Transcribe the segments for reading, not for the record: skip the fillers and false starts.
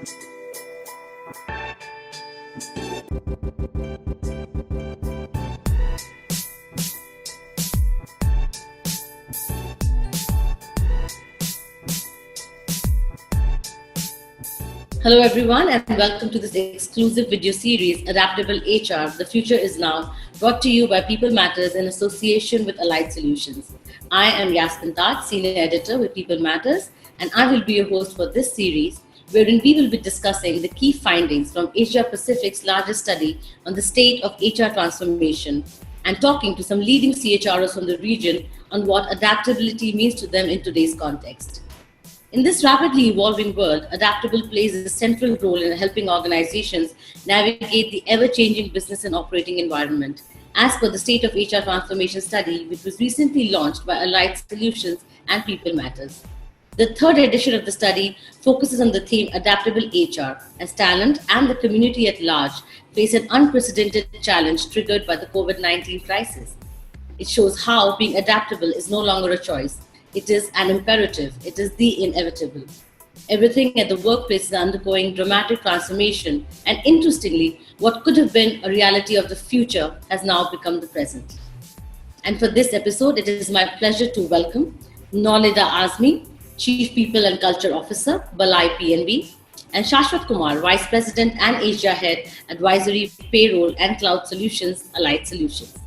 Hello, everyone, and welcome to this exclusive video series, Adaptable HR, The Future is Now, brought to you by People Matters in association with Allied Solutions. I am Yasmin Taj, Senior Editor with People Matters, and I will be your host for this series, wherein we will be discussing the key findings from Asia Pacific's largest study on the state of HR transformation and talking to some leading CHROs from the region on what adaptability means to them in today's context. In this rapidly evolving world, Adaptable plays a central role in helping organizations navigate the ever-changing business and operating environment, as per the State of HR Transformation Study, which was recently launched by Allied Solutions and People Matters. The third edition of the study focuses on the theme Adaptable HR, as talent and the community at large face an unprecedented challenge triggered by the COVID-19 crisis. It shows how being adaptable is no longer a choice. It is an imperative. It is the inevitable. Everything at the workplace is undergoing dramatic transformation, and interestingly, what could have been a reality of the future has now become the present. And for this episode, it is my pleasure to welcome Nolida Azmi, Chief People and Culture Officer, Balai PNB, and Shashwat Kumar, Vice President and Asia Head, Advisory, Payroll and Cloud Solutions, Allied Solutions.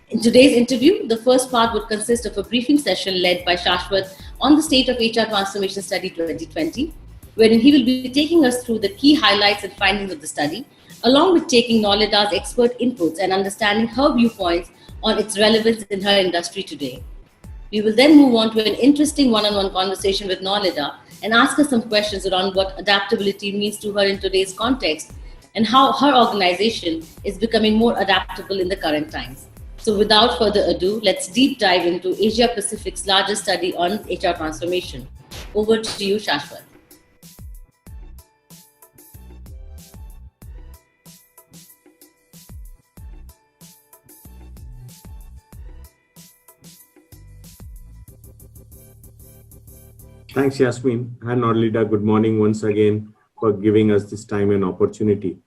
In today's interview, the first part would consist of a briefing session led by Shashwat on the State of HR Transformation Study 2020, wherein he will be taking us through the key highlights and findings of the study, along with taking Nolida's expert inputs and understanding her viewpoints on its relevance in her industry today. We will then move on to an interesting one-on-one conversation with Nolida and ask her some questions around what adaptability means to her in today's context and how her organization is becoming more adaptable in the current times. So without further ado, let's deep dive into Asia Pacific's largest study on HR transformation. Over to you, Shashwat. Thanks, Yasmin. And Norlida, good morning once again for giving us this time and opportunity.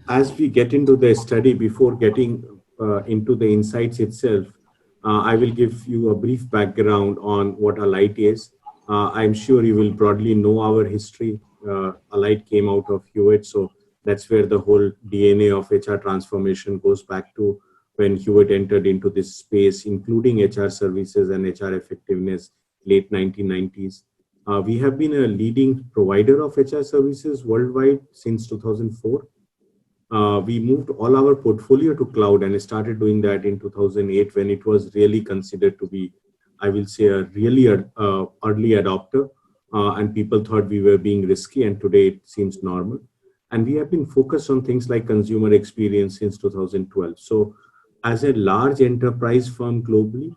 As we get into the study, before getting into the insights itself, I will give you a brief background on what Allied is. I'm sure you will broadly know our history. Allied came out of Hewitt, so that's where the whole DNA of HR transformation goes back to when Hewitt entered into this space, including HR services and HR effectiveness, late 1990s. We have been a leading provider of HR services worldwide since 2004. We moved all our portfolio to cloud and started doing that in 2008 when it was really considered to be, I will say, a really early adopter. And people thought we were being risky, and today it seems normal. And we have been focused on things like consumer experience since 2012. So as a large enterprise firm globally,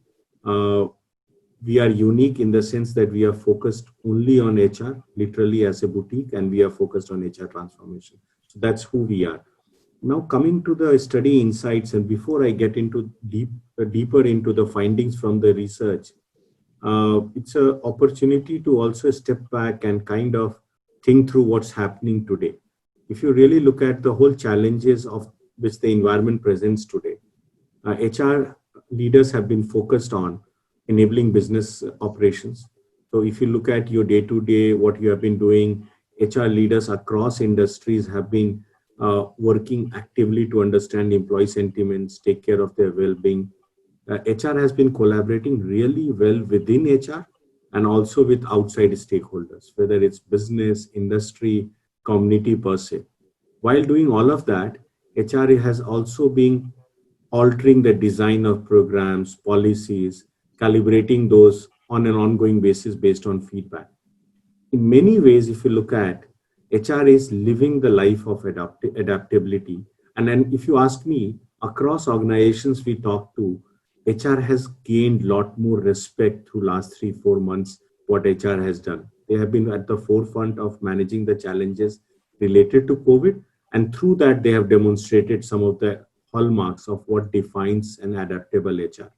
we are unique in the sense that we are focused only on HR, literally as a boutique, and we are focused on HR transformation. So that's who we are. Now, coming to the study insights, and before I get into deeper into the findings from the research, it's an opportunity to also step back and kind of think through what's happening today. If you really look at the whole challenges of which the environment presents today, HR leaders have been focused on enabling business operations. So if you look at your day-to-day, what you have been doing, HR leaders across industries have been working actively to understand employee sentiments, take care of their well-being. HR has been collaborating really well within HR and also with outside stakeholders, whether it's business, industry, community per se. While doing all of that, HR has also been altering the design of programs, policies, calibrating those on an ongoing basis based on feedback. In many ways, if you look at HR is living the life of adaptability. And then if you ask me, across organizations we talk to, HR has gained a lot more respect through last 3-4 months, what HR has done. They have been at the forefront of managing the challenges related to COVID. And through that, they have demonstrated some of the hallmarks of what defines an adaptable HR.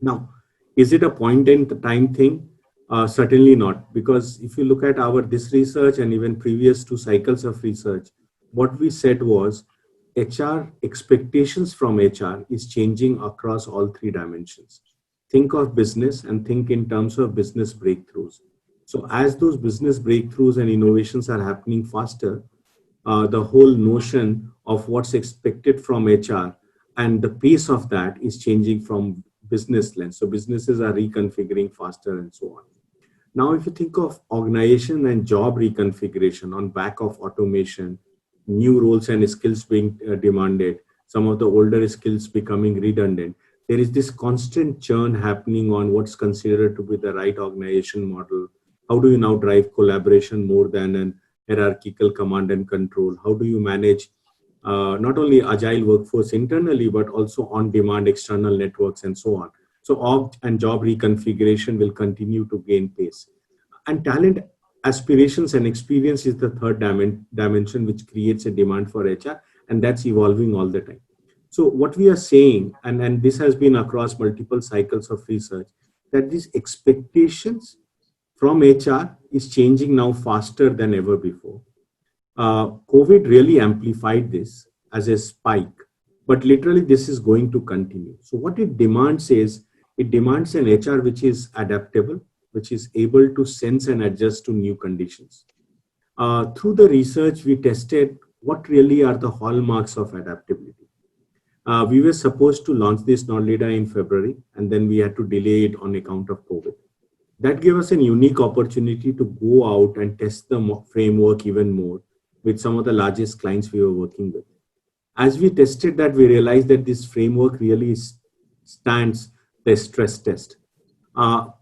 Now, is it a point in time thing? Certainly not, because if you look at our this research and even previous two cycles of research, what we said was HR expectations from HR is changing across all three dimensions. Think of business and think in terms of business breakthroughs. So as those business breakthroughs and innovations are happening faster, the whole notion of what's expected from HR and the pace of that is changing from business lens. So businesses are reconfiguring faster and so on. Now, if you think of organization and job reconfiguration on back of automation, new roles and skills being demanded, some of the older skills becoming redundant, there is this constant churn happening on what's considered to be the right organization model. How do you now drive collaboration more than an hierarchical command and control? How do you manage not only agile workforce internally, but also on demand external networks and so on? So org and job reconfiguration will continue to gain pace. And talent aspirations and experience is the third dimension, which creates a demand for HR, and that's evolving all the time. So what we are saying, and this has been across multiple cycles of research, that these expectations from HR is changing now faster than ever before. COVID really amplified this as a spike, but literally this is going to continue. So what it demands is, it demands an HR which is adaptable, which is able to sense and adjust to new conditions. Through the research, we tested what really are the hallmarks of adaptability. We were supposed to launch this non-leader in February, and then we had to delay it on account of COVID. That gave us a unique opportunity to go out and test the framework even more with some of the largest clients we were working with. As we tested that, we realized that this framework really stands the stress test.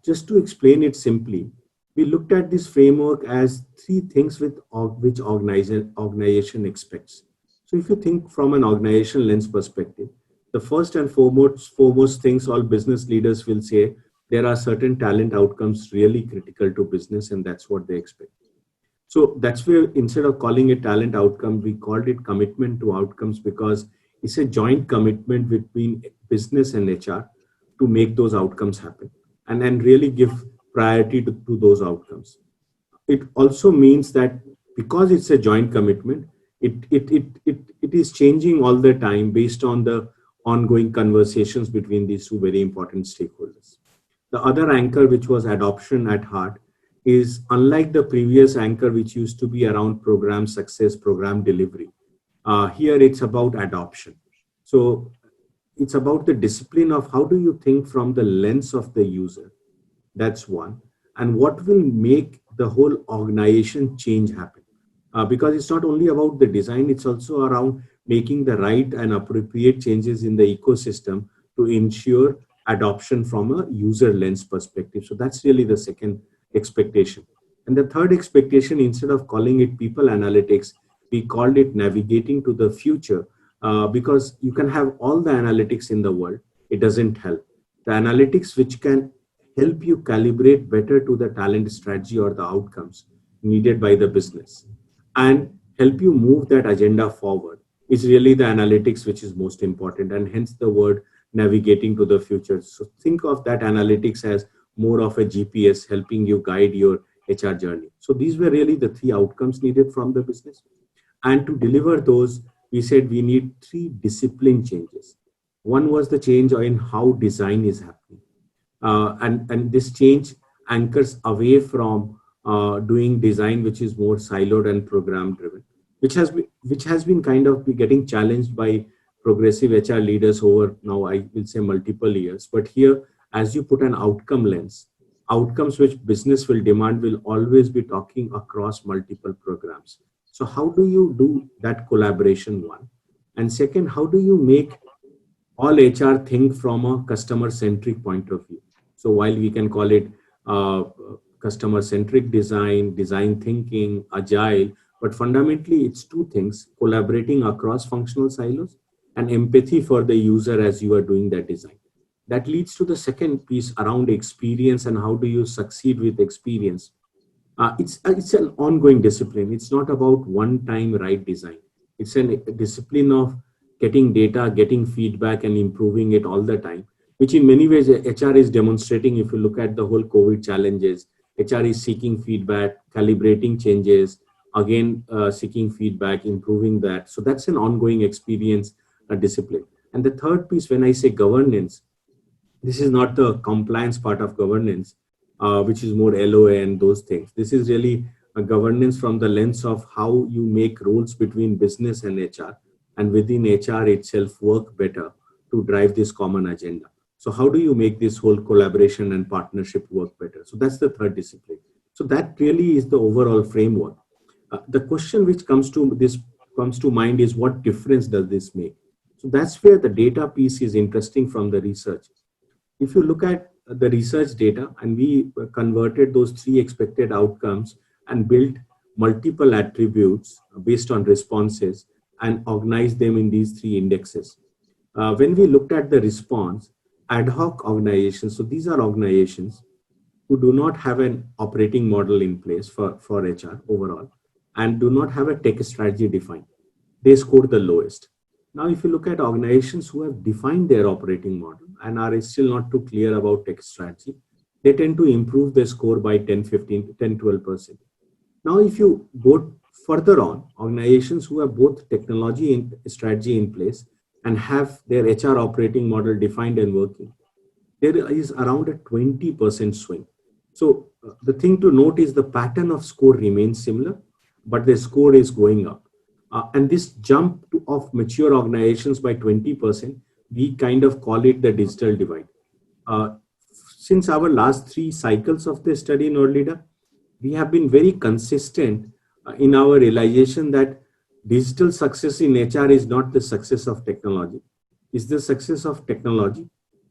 Just to explain it simply, we looked at this framework as three things which organization expects. So if you think from an organization lens perspective, the first and foremost things all business leaders will say, there are certain talent outcomes really critical to business, and that's what they expect. So that's where instead of calling it talent outcome, we called it commitment to outcomes, because it's a joint commitment between business and HR to make those outcomes happen and really give priority to those outcomes. It also means that because it's a joint commitment, it is changing all the time based on the ongoing conversations between these two very important stakeholders. The other anchor, which was adoption at heart, is unlike the previous anchor, which used to be around program success, program delivery. Here it's about adoption. So it's about the discipline of how do you think from the lens of the user. That's one. And what will make the whole organization change happen? Because it's not only about the design, it's also around making the right and appropriate changes in the ecosystem to ensure adoption from a user lens perspective. So that's really the second expectation. And the third expectation, instead of calling it people analytics, we called it navigating to the future, because you can have all the analytics in the world. It doesn't help. The analytics which can help you calibrate better to the talent strategy or the outcomes needed by the business and help you move that agenda forward is really the analytics which is most important, and hence the word navigating to the future. So think of that analytics as more of a GPS helping you guide your HR journey. So these were really the three outcomes needed from the business. And to deliver those, we said we need three discipline changes. One was the change in how design is happening. And this change anchors away from doing design, which is more siloed and program driven, which has been kind of getting challenged by progressive HR leaders over now, I will say, multiple years. But here, as you put an outcome lens, outcomes which business will demand will always be talking across multiple programs. So how do you do that collaboration, one? And second, how do you make all HR think from a customer-centric point of view? So while we can call it customer-centric design, design thinking, agile, but fundamentally it's two things: collaborating across functional silos and empathy for the user as you are doing that design. That leads to the second piece around experience and how do you succeed with experience. It's an ongoing discipline. It's not about one-time right design. It's a discipline of getting data, getting feedback, and improving it all the time, which in many ways HR is demonstrating. If you look at the whole COVID challenges, HR is seeking feedback, calibrating changes, again seeking feedback, improving that. So that's an ongoing experience, discipline. And the third piece, when I say governance, this is not the compliance part of governance, which is more LOA and those things. This is really a governance from the lens of how you make roles between business and HR, and within HR itself work better to drive this common agenda. So how do you make this whole collaboration and partnership work better? So that's the third discipline. So that really is the overall framework. The question which comes to mind is, what difference does this make? So that's where the data piece is interesting from the research. If you look at the research data, and we converted those three expected outcomes and built multiple attributes based on responses and organized them in these three indexes. When we looked at the response, ad hoc organizations, so these are organizations who do not have an operating model in place for HR overall and do not have a tech strategy defined, they score the lowest. Now, if you look at organizations who have defined their operating model and are still not too clear about tech strategy, they tend to improve their score by 10, 15, 10, 12%. Now, if you go further on, organizations who have both technology and strategy in place and have their HR operating model defined and working, there is around a 20% swing. So the thing to note is the pattern of score remains similar, but the score is going up. And this jump of mature organizations by 20%, we kind of call it the digital divide. Since our last three cycles of the study in early leader, we have been very consistent in our realization that digital success in HR is not the success of technology. It's the success of technology,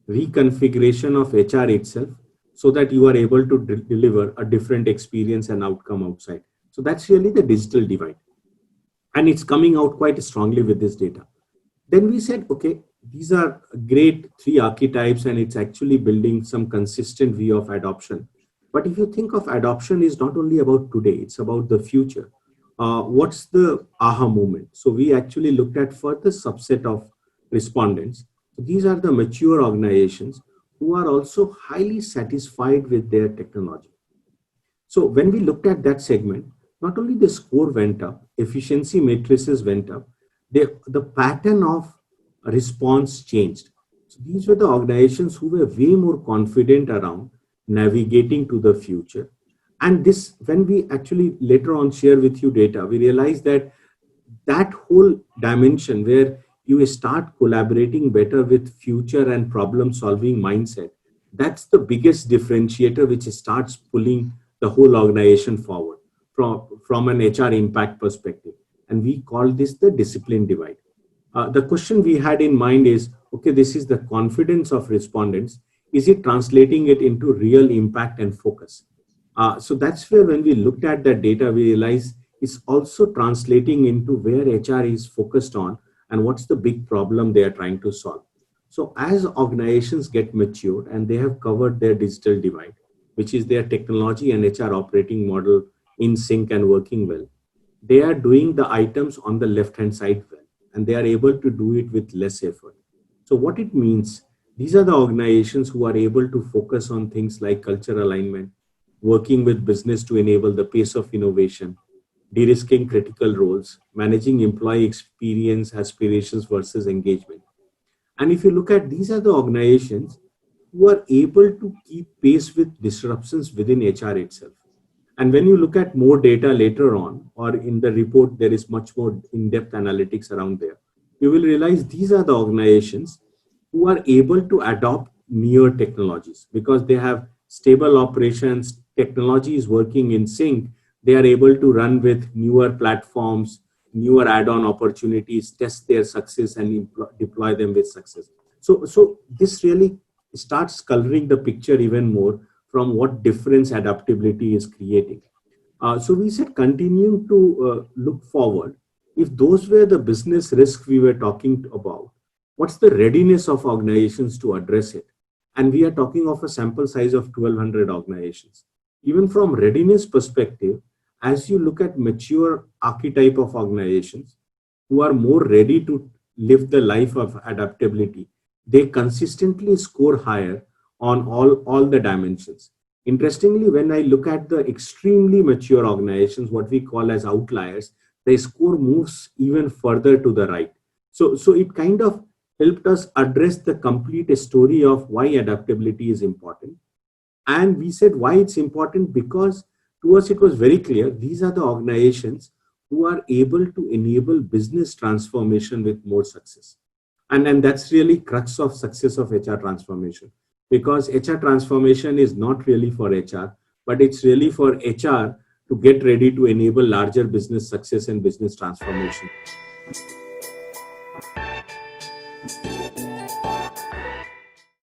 reconfiguration of HR itself, so that you are able to deliver a different experience and outcome outside. So that's really the digital divide. And it's coming out quite strongly with this data. Then we said, okay, these are great three archetypes, and it's actually building some consistent view of adoption. But if you think of adoption is not only about today, it's about the future. What's the aha moment? So we actually looked at further subset of respondents. So these are the mature organizations who are also highly satisfied with their technology. So when we looked at that segment, not only the score went up, efficiency matrices went up, the pattern of response changed. So these were the organizations who were way more confident around navigating to the future. And this, when we actually later on share with you data, we realized that that whole dimension where you start collaborating better with future and problem solving mindset, that's the biggest differentiator which starts pulling the whole organization forward from an HR impact perspective. And we call this the discipline divide. The question we had in mind is, okay, this is the confidence of respondents. Is it translating it into real impact and focus? So that's where when we looked at that data, we realized it's also translating into where HR is focused on and what's the big problem they are trying to solve. So as organizations get matured and they have covered their digital divide, which is their technology and HR operating model in sync and working well, they are doing the items on the left-hand side well, and they are able to do it with less effort. So what it means, these are the organizations who are able to focus on things like culture alignment, working with business to enable the pace of innovation, de-risking critical roles, managing employee experience, aspirations versus engagement. And if you look at, these are the organizations who are able to keep pace with disruptions within HR itself. And when you look at more data later on, or in the report, there is much more in-depth analytics around there. You will realize these are the organizations who are able to adopt newer technologies because they have stable operations, technology is working in sync. They are able to run with newer platforms, newer add-on opportunities, test their success and deploy them with success. So this really starts coloring the picture even more from what difference adaptability is creating. So we said continuing to look forward. If those were the business risks we were talking about, what's the readiness of organizations to address it? And we are talking of a sample size of 1,200 organizations. Even from readiness perspective, as you look at mature archetype of organizations who are more ready to live the life of adaptability, they consistently score higher on all the dimensions. Interestingly, when I look at the extremely mature organizations, what we call as outliers, the score moves even further to the right. So it kind of helped us address the complete story of why adaptability is important. And we said why it's important, because to us it was very clear these are the organizations who are able to enable business transformation with more success. And that's really crux of success of HR transformation, because HR transformation is not really for HR, but it's really for HR to get ready to enable larger business success and business transformation.